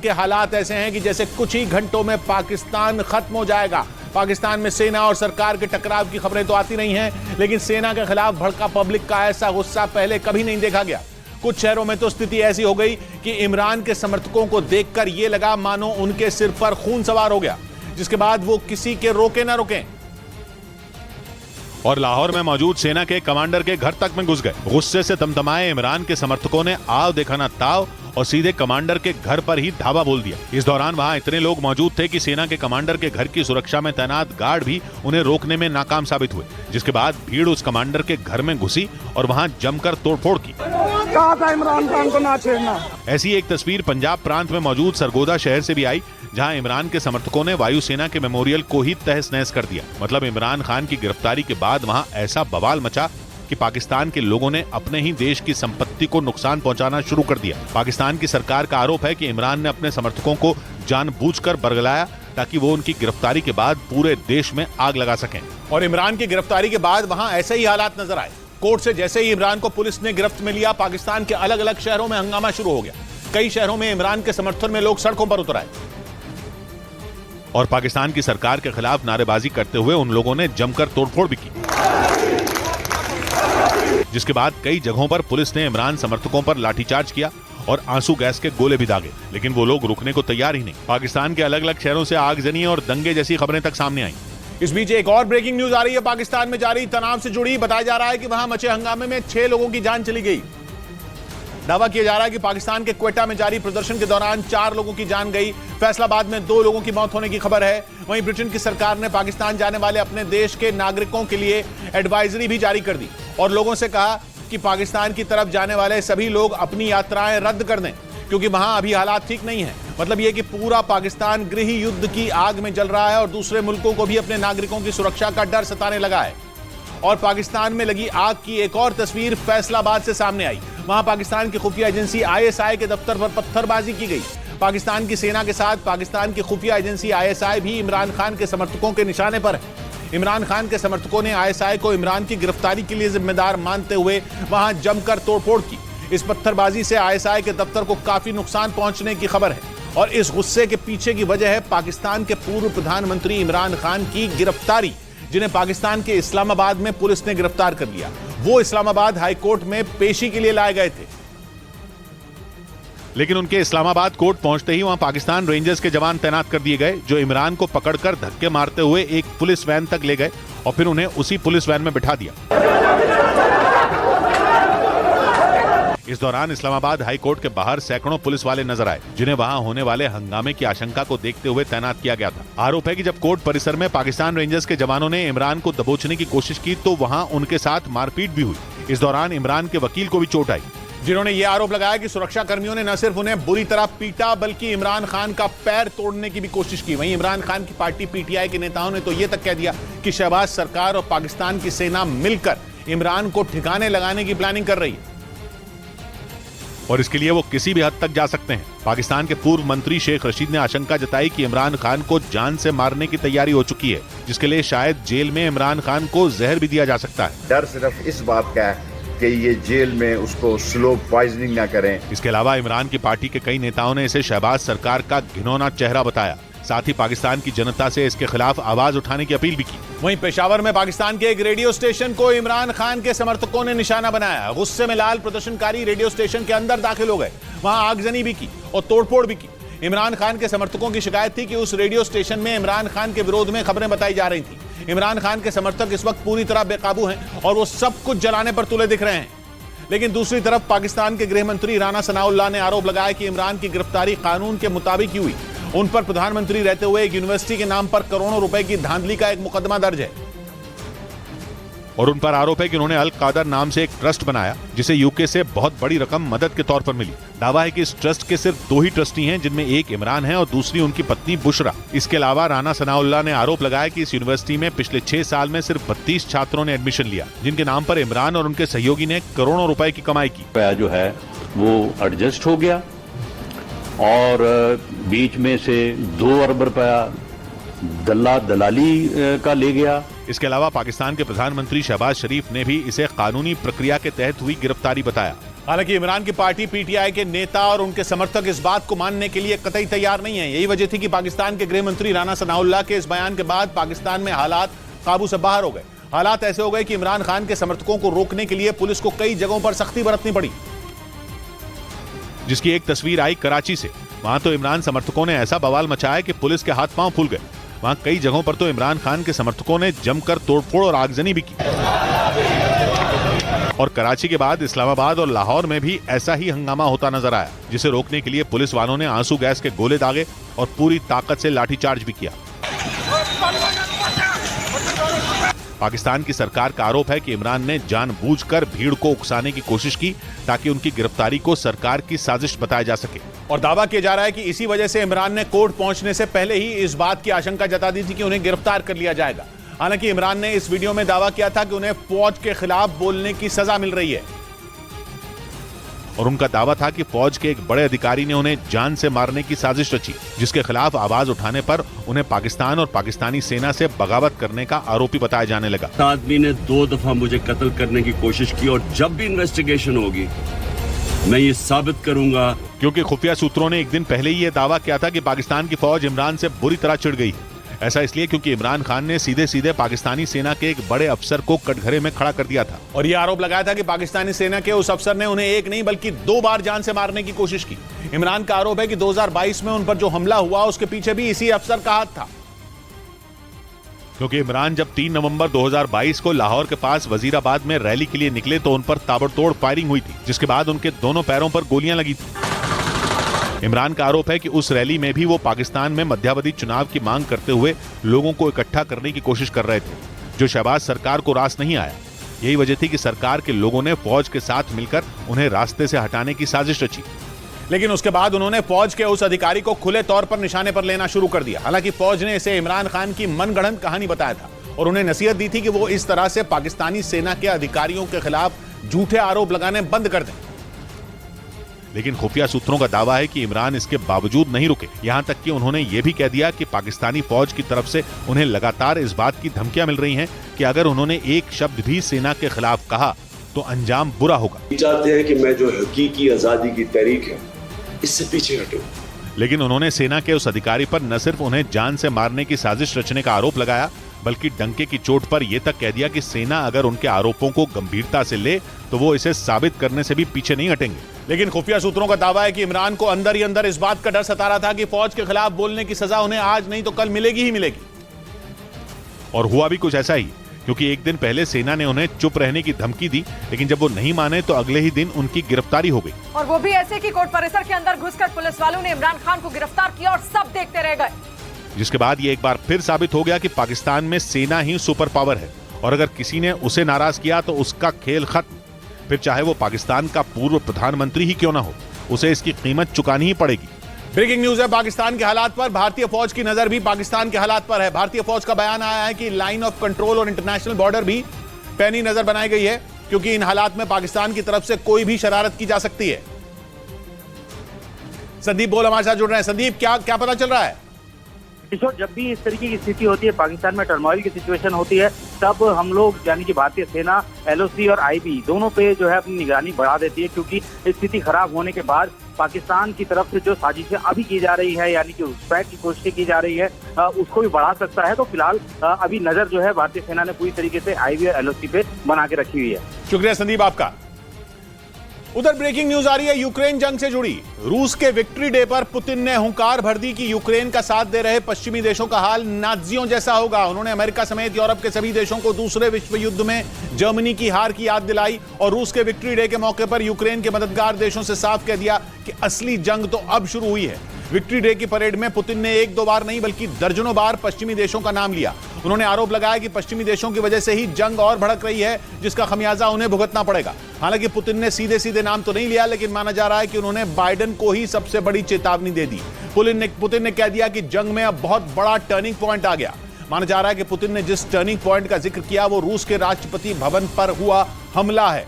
के हालात ऐसे हैं कि जैसे कुछ ही घंटों में पाकिस्तान खत्म हो जाएगा। पाकिस्तान में सेना और सरकार के टकराव की खबरें तो आती नहीं हैं, लेकिन सेना के खिलाफ भड़का पब्लिक का ऐसा गुस्सा पहले कभी नहीं देखा गया। कुछ शहरों में तो स्थिति ऐसी हो गई कि इमरान के समर्थकों को देखकर यह लगा मानो उनके सिर पर खून सवार हो गया, जिसके बाद वो किसी के रोके ना रोके और लाहौर में मौजूद सेना के कमांडर के घर तक में घुस गए। गुस्से से तमतमाए इमरान के समर्थकों ने आओ देखा ना ताव और सीधे कमांडर के घर पर ही धावा बोल दिया। इस दौरान वहां इतने लोग मौजूद थे कि सेना के कमांडर के घर की सुरक्षा में तैनात गार्ड भी उन्हें रोकने में नाकाम साबित हुए, जिसके बाद भीड़ उस कमांडर के घर में घुसी और वहां जमकर तोड़फोड़ की। कहा था इमरान खान को ना छेड़ना। ऐसी एक तस्वीर पंजाब प्रांत में मौजूद सरगोदा शहर से भी आई, जहां इमरान के समर्थकों ने वायुसेना के मेमोरियल को ही तहस नहस कर दिया। मतलब इमरान खान की गिरफ्तारी के बाद वहां ऐसा बवाल मचा कि पाकिस्तान के लोगों ने अपने ही देश की संपत्ति को नुकसान पहुंचाना शुरू कर दिया। पाकिस्तान की सरकार का आरोप है कि इमरान ने अपने समर्थकों को जानबूझकर बरगलाया ताकि वो उनकी गिरफ्तारी के बाद पूरे देश में आग लगा सकें। और इमरान की गिरफ्तारी के बाद वहां ऐसे ही हालात नजर आए। कोर्ट से जैसे ही इमरान को पुलिस ने गिरफ्त में लिया, पाकिस्तान के अलग अलग शहरों में हंगामा शुरू हो गया। कई शहरों में इमरान के समर्थन में लोग सड़कों पर उतर आए और पाकिस्तान की सरकार के खिलाफ नारेबाजी करते हुए उन लोगों ने जमकर तोड़फोड़ भी की, जिसके बाद कई जगहों पर पुलिस ने इमरान समर्थकों पर लाठीचार्ज किया और आंसू गैस के गोले भी दागे, लेकिन वो लोग रुकने को तैयार ही नहीं। पाकिस्तान के अलग अलग शहरों से आगजनी और दंगे जैसी खबरें तक सामने आई। इस बीच एक और ब्रेकिंग न्यूज आ रही है। पाकिस्तान में जारी तनाव से जुड़ी बताया जा रहा है कि वहां मचे हंगामे में 6 लोगों की जान चली गई। दावा किया जा रहा है कि पाकिस्तान के क्वेटा में जारी प्रदर्शन के दौरान 4 लोगों की जान गई। फैसलाबाद में 2 लोगों की मौत होने की खबर है। वहीं ब्रिटेन की सरकार ने पाकिस्तान जाने वाले अपने देश के नागरिकों के लिए एडवाइजरी भी जारी कर दी और लोगों से कहा कि पाकिस्तान की तरफ जाने वाले सभी लोग अपनी यात्राएं रद्द कर दें, क्योंकि वहां अभी हालात ठीक नहीं है। मतलब यह कि पूरा पाकिस्तान गृह युद्ध की आग में जल रहा है और दूसरे मुल्कों को भी अपने नागरिकों की सुरक्षा का डर सताने लगा है। और पाकिस्तान में लगी आग की एक और तस्वीर फैसलाबाद से सामने आई। वहां पाकिस्तान की खुफिया एजेंसी ISI के दफ्तर पर पत्थरबाजी की गई। पाकिस्तान की सेना के साथ पाकिस्तान की खुफिया एजेंसी ISI भी इमरान खान के समर्थकों के निशाने पर है। इमरान खान के समर्थकों ने ISI को इमरान की गिरफ्तारी के लिए जिम्मेदार मानते हुए वहां जमकर तोड़फोड़ की। इस पत्थरबाजी से ISI के दफ्तर को काफी नुकसान पहुंचने की खबर है और इस गुस्से के पीछे की वजह है पाकिस्तान के पूर्व प्रधानमंत्री इमरान खान की गिरफ्तारी, जिन्हें पाकिस्तान के इस्लामाबाद में पुलिस ने गिरफ्तार कर लिया। वो इस्लामाबाद हाईकोर्ट में पेशी के लिए लाए गए थे, लेकिन उनके इस्लामाबाद कोर्ट पहुंचते ही वहां पाकिस्तान रेंजर्स के जवान तैनात कर दिए गए, जो इमरान को पकड़कर धक्के मारते हुए एक पुलिस वैन तक ले गए और फिर उन्हें उसी पुलिस वैन में बिठा दिया। इस दौरान इस्लामाबाद हाई कोर्ट के बाहर सैकड़ों पुलिस वाले नजर आए, जिन्हें वहां होने वाले हंगामे की आशंका को देखते हुए तैनात किया गया था। आरोप है कि जब कोर्ट परिसर में पाकिस्तान रेंजर्स के जवानों ने इमरान को दबोचने की कोशिश की तो वहां उनके साथ मारपीट भी हुई। इस दौरान इमरान के वकील को भी चोट आई, जिन्होंने यह आरोप लगाया कि सुरक्षा कर्मियों ने न सिर्फ उन्हें बुरी तरह पीटा बल्कि इमरान खान का पैर तोड़ने की भी कोशिश की। वहीं इमरान खान की पार्टी PTI के नेताओं ने तो यह तक कह दिया कि शहबाज सरकार और पाकिस्तान की सेना मिलकर इमरान को ठिकाने लगाने की प्लानिंग कर रही है और इसके लिए वो किसी भी हद तक जा सकते हैं। पाकिस्तान के पूर्व मंत्री शेख रशीद ने आशंका जताई कि इमरान खान को जान से मारने की तैयारी हो चुकी है, जिसके लिए शायद जेल में इमरान खान को जहर भी दिया जा सकता है। डर सिर्फ इस बात का है कि ये जेल में उसको स्लो पॉइजनिंग ना करें। इसके अलावा इमरान की पार्टी के कई नेताओं ने इसे शहबाज सरकार का घिनौना चेहरा बताया। साथ ही पाकिस्तान की जनता से इसके खिलाफ आवाज उठाने की अपील भी की। वहीं पेशावर में पाकिस्तान के एक रेडियो स्टेशन को इमरान खान के समर्थकों ने निशाना बनाया। गुस्से में लाल प्रदर्शनकारी रेडियो स्टेशन के अंदर दाखिल हो गए, वहां आगजनी भी की और तोड़फोड़ भी की। इमरान खान के समर्थकों की शिकायत थी कि उस रेडियो स्टेशन में इमरान खान के विरोध में खबरें बताई जा रही थी। इमरान खान के समर्थक इस वक्त पूरी तरह बेकाबू हैं और वो सब कुछ जलाने पर तुले दिख रहे हैं। लेकिन दूसरी तरफ पाकिस्तान के गृह मंत्री राना सनाउल्लाह ने आरोप लगाया कि इमरान की गिरफ्तारी कानून के मुताबिक ही हुई। उन पर प्रधानमंत्री रहते हुए एक यूनिवर्सिटी के नाम पर करोड़ों रुपए की धांधली का एक मुकदमा दर्ज है और उन पर आरोप है कि उन्होंने अल कादर नाम से एक ट्रस्ट बनाया, जिसे यूके से बहुत बड़ी रकम मदद के तौर पर मिली। दावा है कि इस ट्रस्ट के सिर्फ 2 ही ट्रस्टी हैं, जिनमें एक इमरान है और दूसरी उनकी पत्नी बुशरा। इसके अलावा राना सनाउल्लाह ने आरोप लगाया कि इस यूनिवर्सिटी में पिछले 6 साल में सिर्फ 32 छात्रों ने एडमिशन लिया, जिनके नाम पर इमरान और उनके सहयोगी ने करोड़ों रुपए की कमाई की। जो है वो एडजस्ट हो गया और बीच में से 2 अरब रुपया दलाली का ले गया। इसके अलावा पाकिस्तान के प्रधानमंत्री शहबाज शरीफ ने भी इसे कानूनी प्रक्रिया के तहत हुई गिरफ्तारी बताया। हालांकि इमरान की पार्टी पीटीआई के नेता और उनके समर्थक इस बात को मानने के लिए कतई तैयार नहीं है। यही वजह थी कि पाकिस्तान के गृह मंत्री राना सनाउल्लाह के इस बयान के बाद पाकिस्तान में हालात काबू से बाहर हो गए। हालात ऐसे हो गए कि इमरान खान के समर्थकों को रोकने के लिए पुलिस को कई जगहों पर सख्ती बरतनी पड़ी, जिसकी एक तस्वीर आई कराची से। वहां तो इमरान समर्थकों ने ऐसा बवाल मचाया कि पुलिस के हाथ पांव फूल गए। वहां कई जगहों पर तो इमरान खान के समर्थकों ने जमकर तोड़फोड़ और आगजनी भी की। और कराची के बाद इस्लामाबाद और लाहौर में भी ऐसा ही हंगामा होता नजर आया, जिसे रोकने के लिए पुलिस वालों ने आंसू गैस के गोले दागे और पूरी ताकत से लाठीचार्ज भी किया। पाकिस्तान की सरकार का आरोप है कि इमरान ने जानबूझकर भीड़ को उकसाने की कोशिश की ताकि उनकी गिरफ्तारी को सरकार की साजिश बताया जा सके। और दावा किया जा रहा है कि इसी वजह से इमरान ने कोर्ट पहुंचने से पहले ही इस बात की आशंका जता दी थी कि उन्हें गिरफ्तार कर लिया जाएगा। हालांकि इमरान ने इस वीडियो में दावा किया था कि उन्हें फौज के खिलाफ बोलने की सजा मिल रही है और उनका दावा था कि फौज के एक बड़े अधिकारी ने उन्हें जान से मारने की साजिश रची, जिसके खिलाफ आवाज उठाने पर उन्हें पाकिस्तान और पाकिस्तानी सेना से बगावत करने का आरोपी बताया जाने लगा। आदमी ने 2 दफा मुझे कत्ल करने की कोशिश की और जब भी इन्वेस्टिगेशन होगी मैं ये साबित करूंगा। क्योंकि खुफिया सूत्रों ने एक दिन पहले ही यह दावा किया था कि पाकिस्तान की फौज इमरान से बुरी तरह चिढ़ गई। ऐसा इसलिए क्योंकि इमरान खान ने सीधे सीधे पाकिस्तानी सेना के एक बड़े अफसर को कटघरे में खड़ा कर दिया था और यह आरोप लगाया था कि पाकिस्तानी सेना के उस अफसर ने उन्हें एक नहीं बल्कि 2 बार जान से मारने की कोशिश की। इमरान का आरोप है कि 2022 में उन पर जो हमला हुआ उसके पीछे भी इसी अफसर का हाथ था, क्योंकि इमरान जब 3 नवंबर 2022 को लाहौर के पास वजीराबाद में रैली के लिए निकले तो उन पर ताबड़तोड़ फायरिंग हुई थी, जिसके बाद उनके दोनों पैरों पर गोलियां लगी थी। इमरान का आरोप है कि उस रैली में भी वो पाकिस्तान में मध्यावधि चुनाव की मांग करते हुए लोगों को इकट्ठा करने की कोशिश कर रहे थे, जो शहबाज सरकार को रास नहीं आया। यही वजह थी कि सरकार के लोगों ने फौज के साथ मिलकर उन्हें रास्ते से हटाने की साजिश रची। लेकिन उसके बाद उन्होंने फौज के उस अधिकारी को खुले तौर पर निशाने पर लेना शुरू कर दिया। हालांकि फौज ने इसे इमरान खान की मनगढ़ंत कहानी बताया था और उन्हें नसीहत दी थी कि वो इस तरह से पाकिस्तानी सेना के अधिकारियों के खिलाफ झूठे आरोप लगाने बंद कर दें। लेकिन खुफिया सूत्रों का दावा है कि इमरान इसके बावजूद नहीं रुके। यहां तक कि उन्होंने ये भी कह दिया कि पाकिस्तानी फौज की तरफ से उन्हें लगातार इस बात की धमकियां मिल रही हैं कि अगर उन्होंने एक शब्द भी सेना के खिलाफ कहा तो अंजाम बुरा होगा। चाहते हैं कि मैं जो हकीकी आजादी की तहरीक है इससे पीछे हटूं। लेकिन उन्होंने सेना के उस अधिकारी पर न सिर्फ उन्हें जान से मारने की साजिश रचने का आरोप लगाया, बल्कि डंके की चोट पर यह तक कह दिया कि सेना अगर उनके आरोपों को गंभीरता से ले तो वो इसे साबित करने से भी पीछे नहीं हटेंगे। लेकिन खुफिया सूत्रों का दावा है कि इमरान को अंदर ही अंदर इस बात का डर सता रहा था कि फौज के खिलाफ बोलने की सजा उन्हें आज नहीं तो कल मिलेगी ही मिलेगी। और हुआ भी कुछ ऐसा ही, क्योंकि एक दिन पहले सेना ने उन्हें चुप रहने की धमकी दी, लेकिन जब वो नहीं माने तो अगले ही दिन उनकी गिरफ्तारी हो गई। और वो भी ऐसे कि कोर्ट परिसर के अंदर घुसकर पुलिस वालों ने इमरान खान को गिरफ्तार किया और सब देखते रह गए। जिसके बाद ये एक बार फिर साबित हो गया कि पाकिस्तान में सेना ही सुपर पावर है और अगर किसी ने उसे नाराज किया तो उसका खेल खत्म। फिर चाहे वो पाकिस्तान का पूर्व प्रधानमंत्री ही क्यों ना हो, उसे इसकी कीमत चुकानी ही पड़ेगी। ब्रेकिंग न्यूज है पाकिस्तान के हालात पर। भारतीय फौज की नजर भी पाकिस्तान के हालात पर है। भारतीय फौज का बयान आया है कि लाइन ऑफ कंट्रोल और इंटरनेशनल बॉर्डर भी पैनी नजर बनाई गई है, क्योंकि इन हालात में पाकिस्तान की तरफ से कोई भी शरारत की जा सकती है। संदीप बोल हमारे साथ जुड़ रहे हैं। संदीप, क्या पता चल रहा है? किशोर, जब भी इस तरीके की स्थिति होती है, पाकिस्तान में टर्मोइल की सिचुएशन होती है, तब हम लोग यानी कि भारतीय सेना, एलओसी और आईबी दोनों पे जो है अपनी निगरानी बढ़ा देती है, क्योंकि स्थिति खराब होने के बाद पाकिस्तान की तरफ से जो साजिशें अभी की जा रही है यानी कि घुसपैठ की कोशिशें की जा रही है उसको भी बढ़ा सकता है। तो फिलहाल अभी नजर जो है भारतीय सेना ने पूरी तरीके से आईबी और एलओसी पे बना के रखी हुई है। शुक्रिया संदीप आपका। उधर ब्रेकिंग न्यूज आ रही है यूक्रेन जंग से जुड़ी। रूस के विक्ट्री डे पर पुतिन ने हुंकार भर दी कि यूक्रेन का साथ दे रहे पश्चिमी देशों का हाल नाज़ियों जैसा होगा। उन्होंने अमेरिका समेत यूरोप के सभी देशों को दूसरे विश्व युद्ध में जर्मनी की हार की याद दिलाई और रूस के विक्ट्री डे के मौके पर यूक्रेन के मददगार देशों से साफ कह दिया कि असली जंग तो अब शुरू हुई है। विक्ट्री डे की परेड में पुतिन ने 1-2 बार नहीं बल्कि दर्जनों बार पश्चिमी देशों का नाम लिया। उन्होंने आरोप लगाया कि पश्चिमी देशों की वजह से ही जंग और भड़क रही है, जिसका खमियाजा उन्हें भुगतना पड़ेगा। हालांकि पुतिन ने सीधे सीधे नाम तो नहीं लिया, लेकिन माना जा रहा है कि उन्होंने बाइडेन को ही सबसे बड़ी चेतावनी दे दी। पुतिन ने कह दिया कि जंग में अब बहुत बड़ा टर्निंग पॉइंट आ गया। माना जा रहा है कि पुतिन ने जिस टर्निंग पॉइंट का जिक्र किया वो रूस के राष्ट्रपति भवन पर हुआ हमला है।